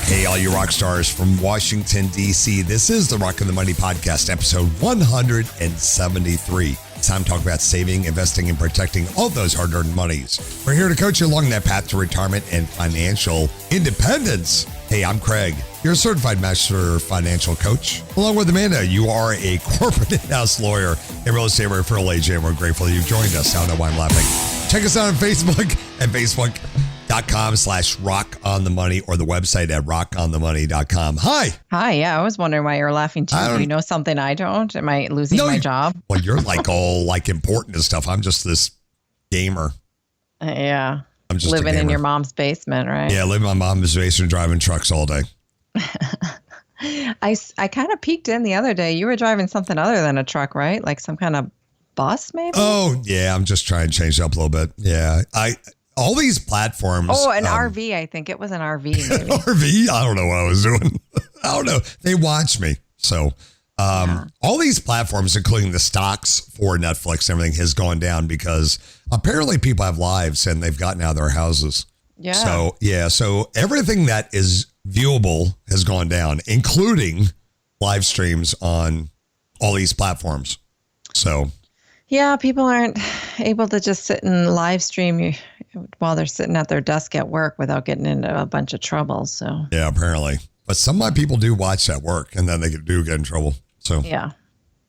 Hey, all you rock stars from Washington, D.C. This is the Rock and the Money Podcast, episode 173. It's time to talk about saving, investing, and protecting all those hard-earned monies. We're here to coach you along that path to retirement and financial independence. Hey, I'm Craig, your certified master financial coach. Along with Amanda, you are a corporate in-house lawyer and real estate referral agent. We're grateful that you've joined us. I don't know why I'm laughing. Check us out on Facebook at facebook.com/rockonthemoney or the website at rockonthemoney.com. Hi. Hi. Yeah, I was wondering why you're laughing too. Do you know something I don't? Am I losing my job? Well, you're like all like important and stuff. I'm just this gamer. Yeah. I'm just living in your mom's basement, right? Yeah, living in my mom's basement, driving trucks all day. I kind of peeked in the other day. You were driving something other than a truck, right? Like some kind of bus, maybe? Oh, yeah. I'm just trying to change it up a little bit. Yeah. All these platforms. Oh, an RV. I think it was an RV. Maybe. An RV? I don't know what I was doing. I don't know. They watch me. So all these platforms, including the stocks for Netflix and everything, has gone down because apparently people have lives and they've gotten out of their houses. Yeah. So everything that is viewable has gone down, including live streams on all these platforms. So. Yeah, people aren't able to just sit and live stream while they're sitting at their desk at work without getting into a bunch of trouble. So yeah, apparently. But some of my people do watch at work and then they do get in trouble. So yeah.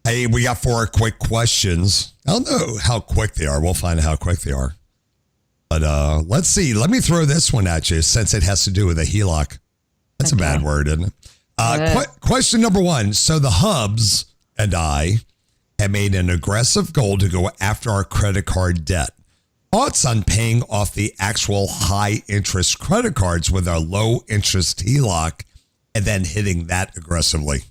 Hey, we got 4 quick questions. I don't know how quick they are. We'll find out how quick they are. But let's see. Let me throw this one at you since it has to do with a HELOC. That's okay. A bad word, isn't it? Question number 1. So the Hubs and I have made an aggressive goal to go after our credit card debt. Thoughts on paying off the actual high interest credit cards with our low interest HELOC and then hitting that aggressively?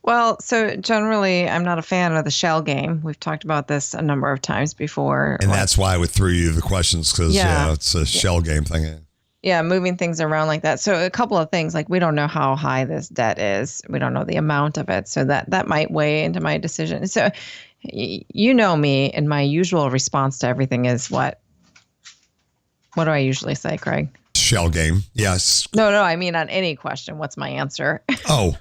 Well, so generally, I'm not a fan of the shell game. We've talked about this a number of times before. And that's why I threw you the questions because it's a shell game thing. Yeah, moving things around like that. So a couple of things, like we don't know how high this debt is. We don't know the amount of it. So that might weigh into my decision. So you know me, and my usual response to everything is what? What do I usually say, Craig? Shell game, yes. No, I mean on any question, what's my answer? Oh.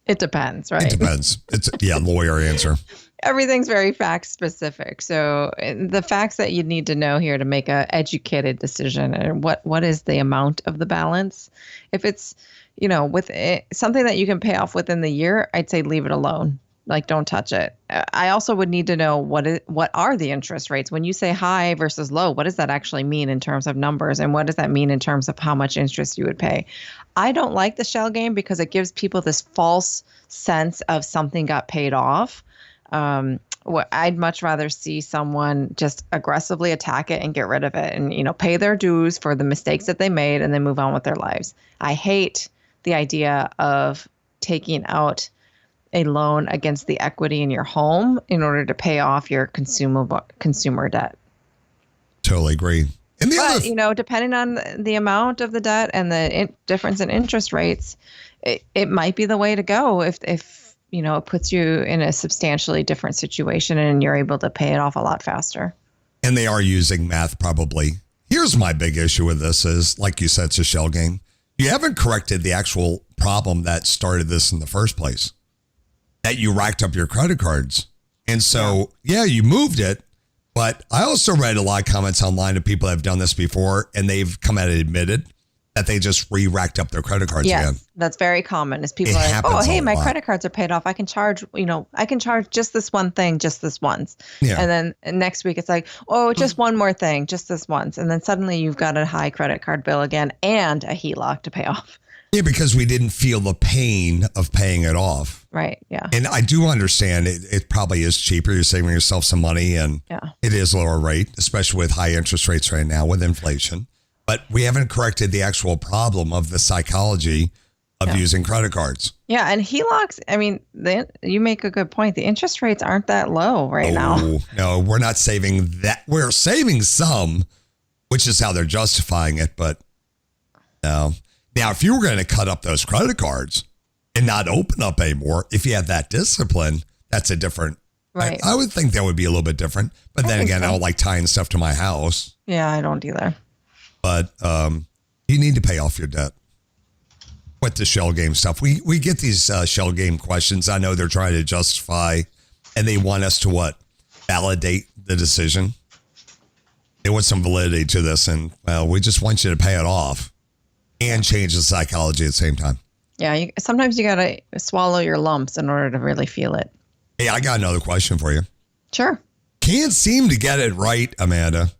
It depends, right? It depends. It's lawyer answer. Everything's very fact specific. So the facts that you need to know here to make a educated decision, and what is the amount of the balance? If it's, with something that you can pay off within the year, I'd say leave it alone. Like, don't touch it. I also would need to know what are the interest rates? When you say high versus low, what does that actually mean in terms of numbers? And what does that mean in terms of how much interest you would pay? I don't like the shell game because it gives people this false sense of something got paid off. I'd much rather see someone just aggressively attack it and get rid of it and, pay their dues for the mistakes that they made and then move on with their lives. I hate the idea of taking out a loan against the equity in your home in order to pay off your consumer debt. Totally agree. But, depending on the amount of the debt and the difference in interest rates, it might be the way to go if it puts you in a substantially different situation and you're able to pay it off a lot faster. And they are using math probably. Here's my big issue with this is, like you said, it's a shell game. You haven't corrected the actual problem that started this in the first place, that you racked up your credit cards. And so, you moved it. But I also read a lot of comments online of people that have done this before, and they've come out and admitted that they just racked up their credit cards again. Yes, that's very common. Is people are like, oh, hey, my credit cards are paid off. I can charge, just this one thing, just this once. Yeah. And then next week it's like, oh, just one more thing, just this once. And then suddenly you've got a high credit card bill again and a HELOC to pay off. Yeah, because we didn't feel the pain of paying it off. Right, yeah. And I do understand it probably is cheaper. You're saving yourself some money and it is lower rate, especially with high interest rates right now with inflation. But we haven't corrected the actual problem of the psychology of using credit cards. Yeah, and HELOCs, you make a good point. The interest rates aren't that low now. No, we're not saving that. We're saving some, which is how they're justifying it, but no. Now, if you were going to cut up those credit cards and not open up anymore, if you have that discipline, that's a different. Right. I would think that would be a little bit different. But then again, I don't like tying stuff to my house. Yeah, I don't either. But you need to pay off your debt. with the shell game stuff. We get these shell game questions. I know they're trying to justify, and they want us to what? Validate the decision. They want some validity to this, and well, we just want you to pay it off and change the psychology at the same time. Yeah, sometimes you got to swallow your lumps in order to really feel it. Hey, I got another question for you. Sure. Can't seem to get it right, Amanda.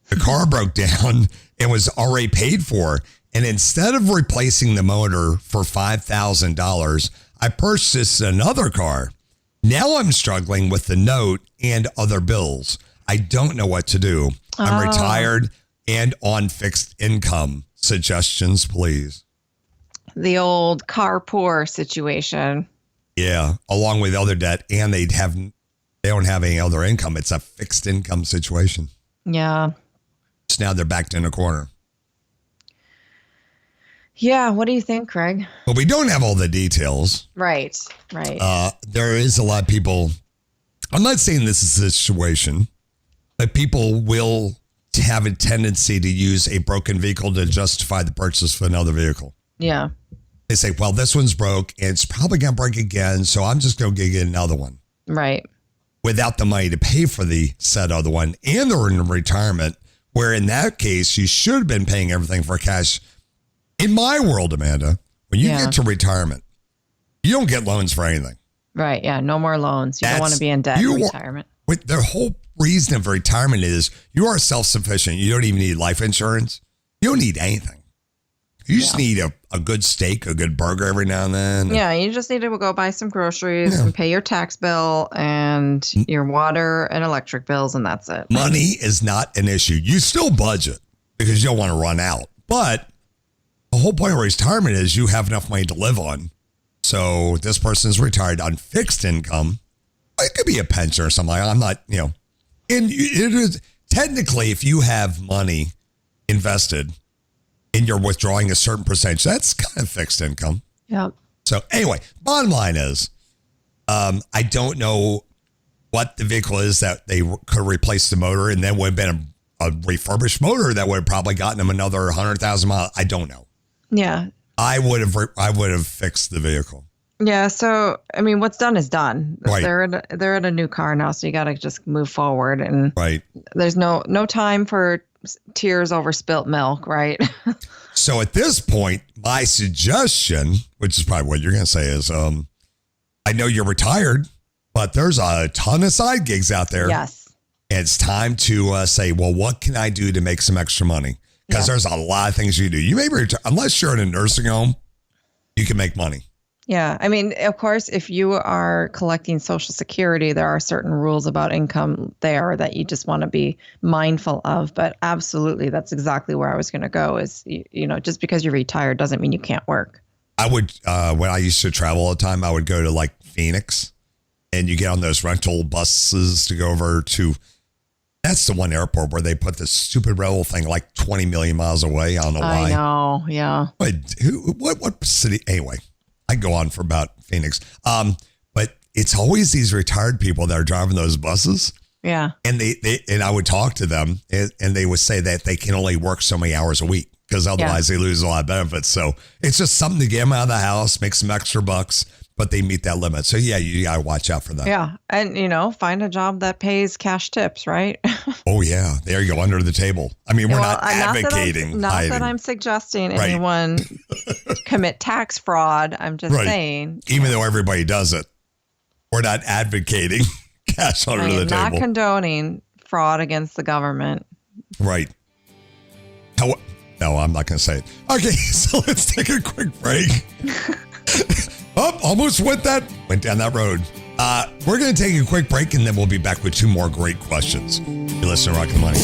The car broke down and was already paid for. And instead of replacing the motor for $5,000, I purchased another car. Now I'm struggling with the note and other bills. I don't know what to do. I'm retired and on fixed income. Suggestions, please. The old car poor situation. Yeah, along with other debt, and they don't have any other income. It's a fixed income situation. Yeah. So now they're backed in a corner. Yeah, what do you think, Craig? Well, we don't have all the details. Right. There is a lot of people. I'm not saying this is the situation, but people will have a tendency to use a broken vehicle to justify the purchase of another vehicle. Yeah. They say, well, this one's broke and it's probably going to break again, so I'm just going to get another one. Right. Without the money to pay for the said other one, and they're in retirement, where in that case, you should have been paying everything for cash. In my world, Amanda, when you get to retirement, you don't get loans for anything. Right. Yeah. No more loans. You don't want to be in debt in retirement. The whole reason of retirement is you are self-sufficient. You don't even need life insurance. You don't need anything. You just need a good steak, a good burger every now and then. Yeah. You just need to go buy some groceries and pay your tax bill and your water and electric bills, and that's it. Money is not an issue. You still budget because you don't want to run out. But the whole point of retirement is you have enough money to live on. So this person is retired on fixed income. It could be a pension or something. I'm not, and it is technically, if you have money invested and you're withdrawing a certain percentage, that's kind of fixed income. Yeah. So anyway, bottom line is, I don't know what the vehicle is that they could replace the motor, and then would have been a refurbished motor that would have probably gotten them another 100,000 miles. I don't know. Yeah. I would have fixed the vehicle. Yeah. So, I mean, what's done is done. Right. They're in a new car now, so you got to just move forward. And there's no time for tears over spilt milk, right? So at this point, my suggestion, which is probably what you're going to say, is I know you're retired, but there's a ton of side gigs out there. Yes. And it's time to say, well, what can I do to make some extra money? Because there's a lot of things you do. You may retire, unless you're in a nursing home, you can make money. Yeah. I mean, of course, if you are collecting Social Security, there are certain rules about income there that you just want to be mindful of. But absolutely, that's exactly where I was going to go is, just because you're retired doesn't mean you can't work. I would, when I used to travel all the time, I would go to like Phoenix, and you get on those rental buses to go over to, that's the one airport where they put this stupid rebel thing like 20 million miles away. I don't know why. I know. Yeah. What city? Anyway. I go on for about Phoenix. But it's always these retired people that are driving those buses. Yeah. And and I would talk to them and they would say that they can only work so many hours a week because otherwise they lose a lot of benefits. So it's just something to get them out of the house, make some extra bucks, but they meet that limit. So yeah, you got to watch out for that. Yeah. And, find a job that pays cash tips, right? Oh yeah. There you go. Under the table. I mean, we're not advocating. Not that I'm suggesting anyone commit tax fraud. I'm just saying. Even though everybody does it, we're not advocating cash under the table. Not condoning fraud against the government. Right. No, I'm not going to say it. Okay, so let's take a quick break. Almost went down that road. We're going to take a quick break, and then we'll be back with two more great questions. You listen to Rockin' the Money.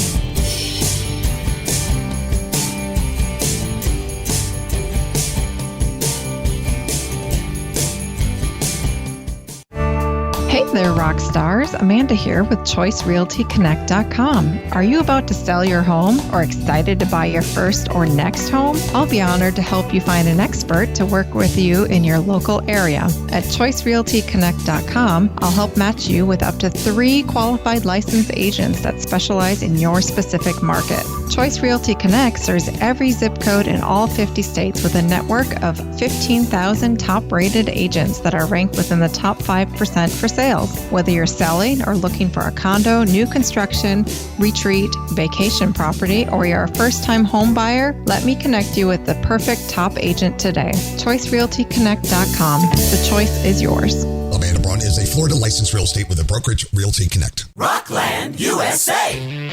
Hey there, rock stars. Amanda here with ChoiceRealtyConnect.com. Are you about to sell your home or excited to buy your first or next home? I'll be honored to help you find an expert to work with you in your local area. At ChoiceRealtyConnect.com, I'll help match you with up to 3 qualified licensed agents that specialize in your specific market. Choice Realty Connect serves every zip code in all 50 states with a network of 15,000 top-rated agents that are ranked within the top 5% for sales. Whether you're selling or looking for a condo, new construction, retreat, vacation property, or you're a first-time home buyer, let me connect you with the perfect top agent today. ChoiceRealtyConnect.com. The choice is yours. Amanda Braun is a Florida licensed real estate with a brokerage Realty Connect. Rockland, USA.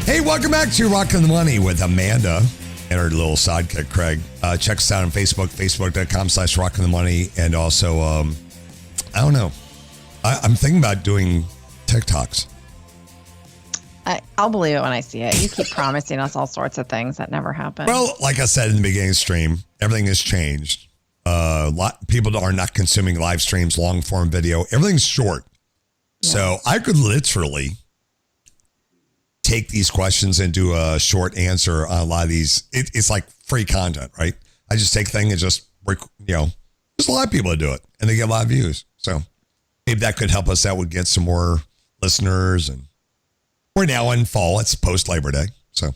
Hey, welcome back to Rockin' the Money with Amanda and her little sidekick, Craig. Check us out on Facebook, facebook.com/Rockin' the Money. And also, I don't know. I'm thinking about doing TikToks. I'll believe it when I see it. You keep promising us all sorts of things that never happen. Well, like I said in the beginning of the stream, everything has changed. People are not consuming live streams, long form video. Everything's short. Yeah. So I could literally take these questions and do a short answer on a lot of these. It's like free content, right? I just take things and just, there's a lot of people that do it and they get a lot of views. So maybe that could help us out with get some more listeners. And we're now in fall. It's post Labor Day. So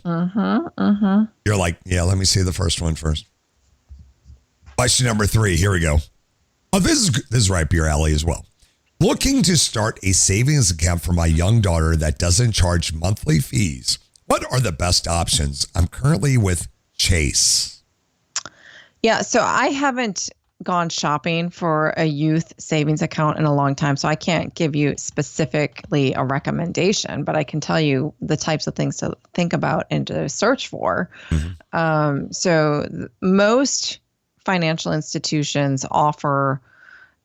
you're like, yeah, let me see the first one first. Question number 3. Here we go. Oh, this is right up your alley as well. Looking to start a savings account for my young daughter that doesn't charge monthly fees. What are the best options? I'm currently with Chase. Yeah, so I haven't gone shopping for a youth savings account in a long time, so I can't give you specifically a recommendation, but I can tell you the types of things to think about and to search for. Most financial institutions offer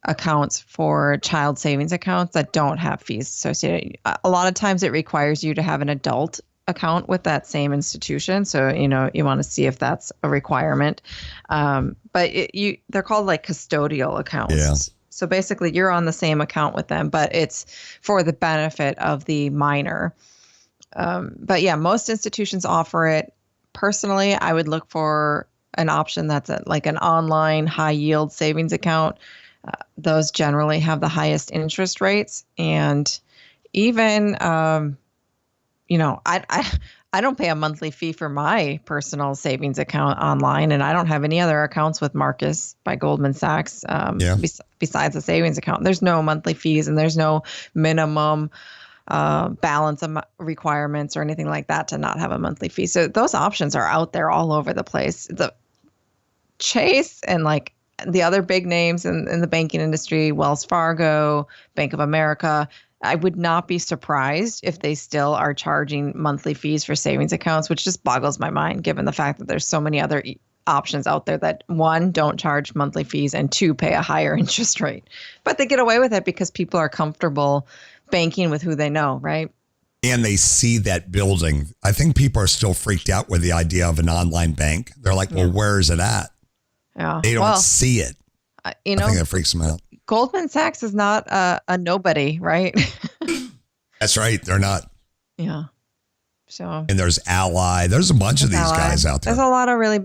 accounts for child savings accounts that don't have fees associated. A lot of times it requires you to have an adult account with that same institution. So, you want to see if that's a requirement. But they're called like custodial accounts. Yeah. So basically you're on the same account with them, but it's for the benefit of the minor. But yeah, most institutions offer it. Personally, I would look for an option that's like an online high yield savings account. Those generally have the highest interest rates. And even, I don't pay a monthly fee for my personal savings account online, and I don't have any other accounts with Marcus by Goldman Sachs besides the savings account. There's no monthly fees and there's no minimum balance requirements or anything like that to not have a monthly fee. So those options are out there all over the place. The Chase and like the other big names in the banking industry, Wells Fargo, Bank of America, I would not be surprised if they still are charging monthly fees for savings accounts, which just boggles my mind given the fact that there's so many other options out there that 1, don't charge monthly fees, and 2, pay a higher interest rate. But they get away with it because people are comfortable banking with who they know, right? And they see that building. I think people are still freaked out with the idea of an online bank. They're like, well, where is it at? Yeah. They don't see it. I think that freaks them out. Goldman Sachs is not a nobody, right? That's right. They're not. Yeah. So. And there's Ally. There's a bunch of these guys out there. There's a lot of really,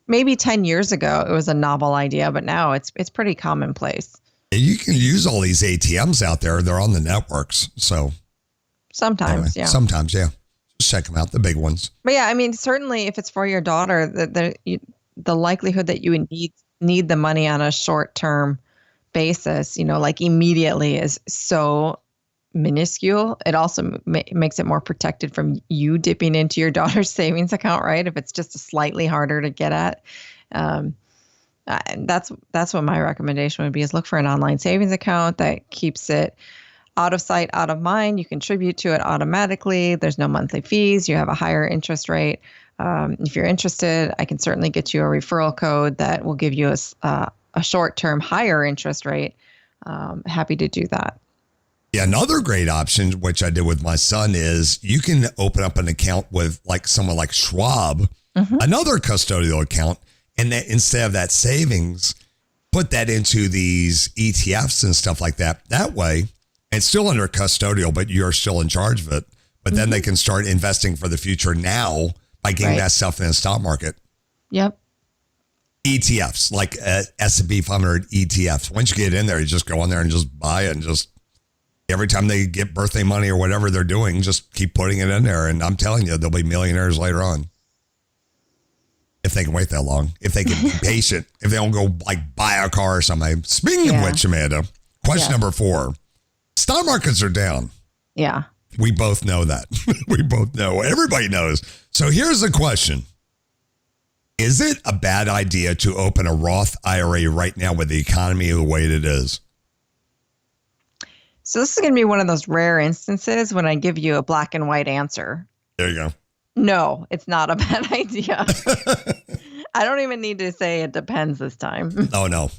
maybe 10 years ago it was a novel idea, but now it's pretty commonplace. And you can use all these ATMs out there. They're on the networks. So. Sometimes, yeah. Sometimes, yeah. Just check them out, the big ones. But yeah, certainly if it's for your daughter, the likelihood that you would need the money on a short-term basis, like immediately is so minuscule. It also makes it more protected from you dipping into your daughter's savings account, right? If it's just slightly harder to get at. And that's what my recommendation would be, is look for an online savings account that keeps it out of sight, out of mind. You contribute to it automatically. There's no monthly fees. You have a higher interest rate. If you're interested, I can certainly get you a referral code that will give you a short-term higher interest rate. Happy to do that. Yeah, another great option, which I did with my son, is you can open up an account with like someone like Schwab, another custodial account, and that instead of that savings, put that into these ETFs and stuff like that. That way, it's still under custodial, but you're still in charge of it. but then they can start investing for the future now by getting that stuff in the stock market. Yep. ETFs, like S&P 500 ETFs. Once you get in there, you just go on there and just buy it, and just every time they get birthday money or whatever they're doing, just keep putting it in there. And I'm telling you, they'll be millionaires later on. If they can wait that long, if they can be patient, if they don't go like buy a car or something. Speaking of which, Amanda, question number 4, stock markets are down. Yeah. We both know that. We both know. Everybody knows. So here's the question. Is it a bad idea to open a Roth IRA right now with the economy the way it is? So this is going to be one of those rare instances when I give you a black and white answer. There you go. No, it's not a bad idea. I don't even need to say it depends this time. Oh, no.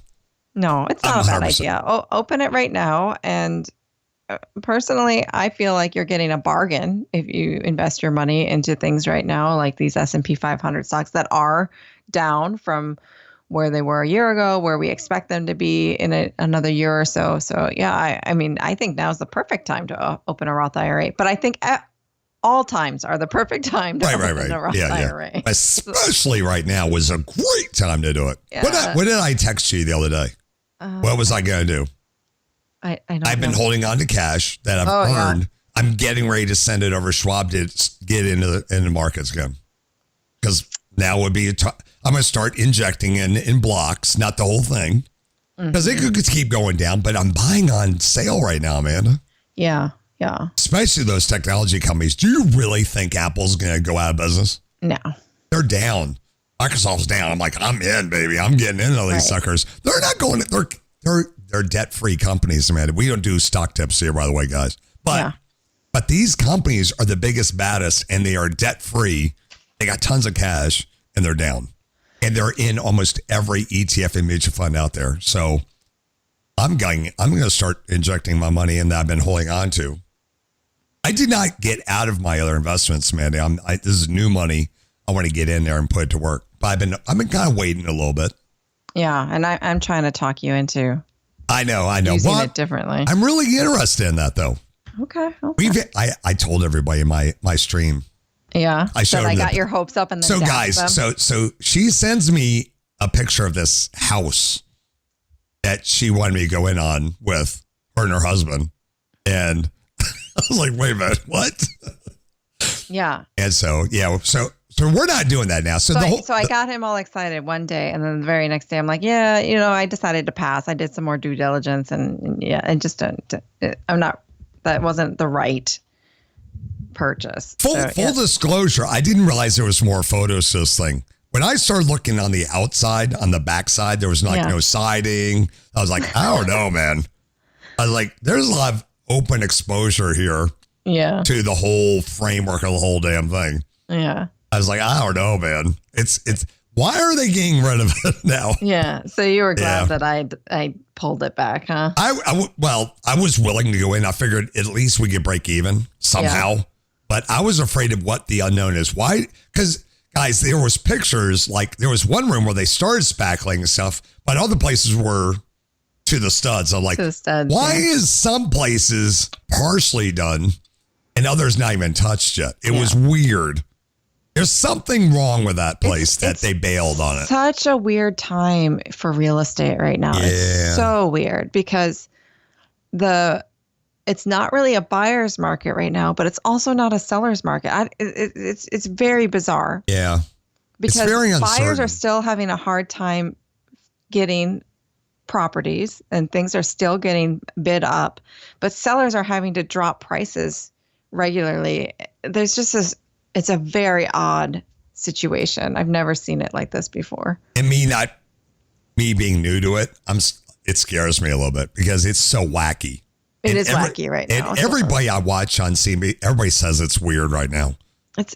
No, it's not a bad idea. Open it right now. And personally, I feel like you're getting a bargain if you invest your money into things right now, like these S&P 500 stocks that are down from where they were a year ago, where we expect them to be in another year or so. So, yeah, I mean, I think now's the perfect time to open a Roth IRA. But I think all times are the perfect time to open a Roth IRA. Yeah. Especially right now was a great time to do it. Yeah. What did I text you the other day? What was I going to do? I've been holding on to cash that I've earned. Yeah. I'm getting ready to send it over Schwab to get into the markets again. Because now would be I'm going to start injecting in blocks, not the whole thing. Because it could keep going down, but I'm buying on sale right now, Amanda. Yeah, yeah. Especially those technology companies. Do you really think Apple's going to go out of business? No. They're down. Microsoft's down. I'm like, I'm in, baby. I'm getting into these suckers. They're not going to, they're debt-free companies, Amanda. We don't do stock tips here, by the way, guys. But these companies are the biggest, baddest, and they are debt-free. They got tons of cash, and they're down. And they're in almost every ETF and mutual fund out there. So I'm going to start injecting my money in that I've been holding on to. I did not get out of my other investments, Amanda. This is new money. I want to get in there and put it to work. But I've been kind of waiting a little bit. Yeah, and I'm trying to talk you into. I know. Using it differently. I'm really interested in that, though. Okay. I told everybody in my stream. Yeah. I showed I got your hopes up and then so guys, so she sends me a picture of this house that she wanted me to go in on with her and her husband, and I was like, wait a minute, what? Yeah. And so we're not doing that now. So I got him all excited one day, and then the very next day I'm like, yeah, I decided to pass. I did some more due diligence, and that wasn't the right purchase. Full disclosure, I didn't realize there was more photos to this thing. When I started looking on the outside, on the backside, there was no siding. I was like, I don't know, man. I was like, there's a lot of open exposure here to the whole framework of the whole damn thing. Yeah. I was like, I don't know, man. It's why are they getting rid of it now? Yeah. So you were glad that I pulled it back, huh? I was willing to go in. I figured at least we could break even somehow. Yeah. But I was afraid of what the unknown is. Why? Because, guys, there was pictures. Like, there was one room where they started spackling and stuff, but other places were to the studs. I'm like, why is some places partially done and others not even touched yet? It was weird. There's something wrong with that place that they bailed on it. Such a weird time for real estate right now. Yeah. It's so weird because it's not really a buyer's market right now, but it's also not a seller's market. It's very bizarre. Yeah. Because it's very uncertain. Buyers are still having a hard time getting properties and things are still getting bid up, but sellers are having to drop prices regularly. There's just it's a very odd situation. I've never seen it like this before. And me being new to it, it scares me a little bit because it's so wacky. It is wacky right now. And everybody I watch on CB, everybody says it's weird right now.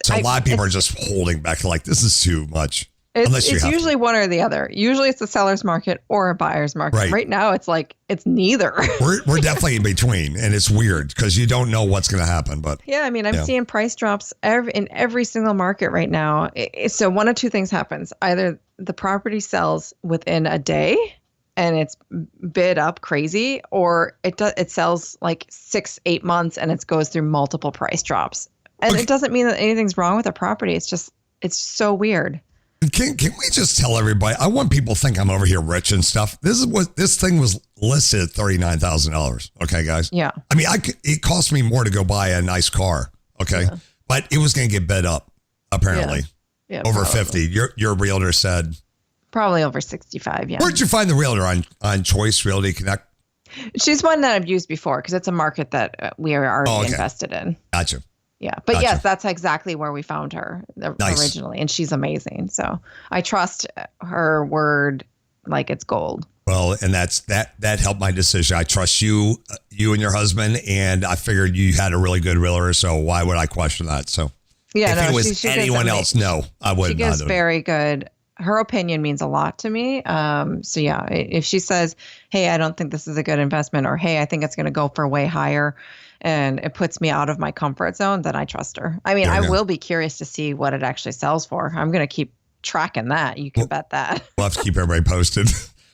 So a lot of people are just holding back like, this is too much. It's usually one or the other. Usually it's a seller's market or a buyer's market. Right now it's like, it's neither. We're definitely in between, and it's weird because you don't know what's going to happen. But yeah, I mean, I'm seeing price drops in every single market right now. So one of two things happens. Either the property sells within a day and it's bid up crazy, or it sells like 6-8 months and it goes through multiple price drops. And it doesn't mean that anything's wrong with the property. It's just, it's so weird. Can we just tell everybody? I want people to think I'm over here rich and stuff. This thing was listed at $39,000. Okay, guys. Yeah. I mean, it cost me more to go buy a nice car. Okay, but it was going to get bid up apparently. Yeah, over probably. 50. Your realtor said Probably over 65. Yeah. Where'd you find the realtor on Choice Realty Connect? She's one that I've used before because it's a market that we are already invested in. Gotcha. Yeah. But Gotcha. yes, that's exactly where we found her originally. And she's amazing. So I trust her word like it's gold. Well, and that helped my decision. I trust you and your husband, and I figured you had a really good realtor. So why would I question that? So yeah, if it was anyone else, no, I wouldn't. She gives very good. Her opinion means a lot to me. So yeah, if she says, hey, I don't think this is a good investment, or hey, I think it's going to go for way higher, and it puts me out of my comfort zone, then I trust her. I mean, I will be curious to see what it actually sells for. I'm going to keep tracking that. You can bet that. We'll have to keep everybody posted.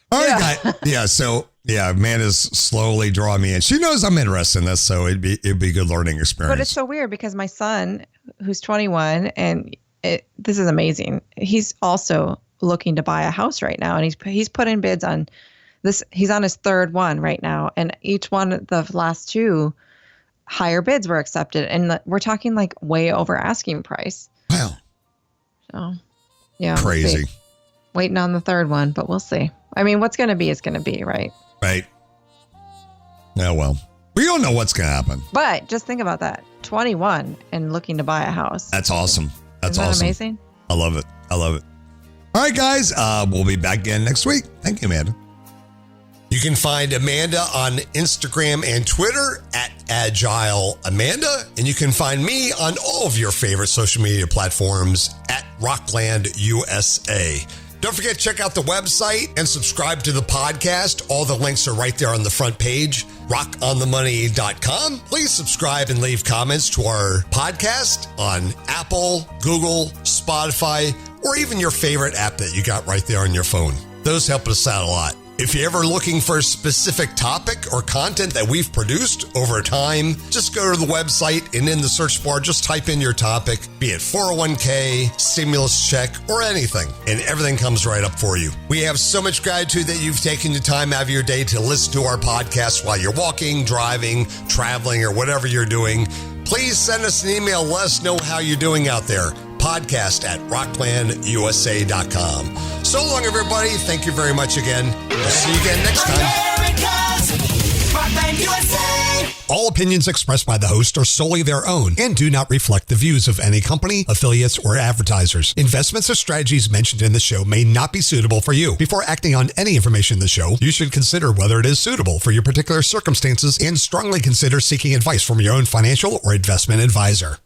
All right, guys. Yeah. So yeah, Amanda's slowly drawing me in. She knows I'm interested in this, so it'd be a good learning experience. But it's so weird because my son, who's 21, and this is amazing. He's also looking to buy a house right now, and he's put in bids on this. He's on his third one right now, and each one of the last two higher bids were accepted, and we're talking like way over asking price. Wow. So yeah, crazy. Waiting on the third one, but we'll see. I mean, what's going to be is going to be, right? Right. Oh, well, we don't know what's going to happen. But just think about that. 21 and looking to buy a house. That's awesome. That's Isn't that awesome. amazing? I love it. I love it. All right, guys. We'll be back again next week. Thank you, Amanda. You can find Amanda on Instagram and Twitter at Agile Amanda. And you can find me on all of your favorite social media platforms at Rockland USA. Don't forget to check out the website and subscribe to the podcast. All the links are right there on the front page, rockonthemoney.com. Please subscribe and leave comments to our podcast on Apple, Google, Spotify, or even your favorite app that you got right there on your phone. Those help us out a lot. If you're ever looking for a specific topic or content that we've produced over time, just go to the website and in the search bar, just type in your topic, be it 401k, stimulus check, or anything, and everything comes right up for you. We have so much gratitude that you've taken the time out of your day to listen to our podcast while you're walking, driving, traveling, or whatever you're doing. Please send us an email. Let us know how you're doing out there. Podcast at rocklandusa.com. So long, everybody. Thank you very much again. We'll see you again next time. America's Rockland USA. All opinions expressed by the host are solely their own and do not reflect the views of any company, affiliates, or advertisers. Investments or strategies mentioned in the show may not be suitable for you. Before acting on any information in the show, you should consider whether it is suitable for your particular circumstances and strongly consider seeking advice from your own financial or investment advisor.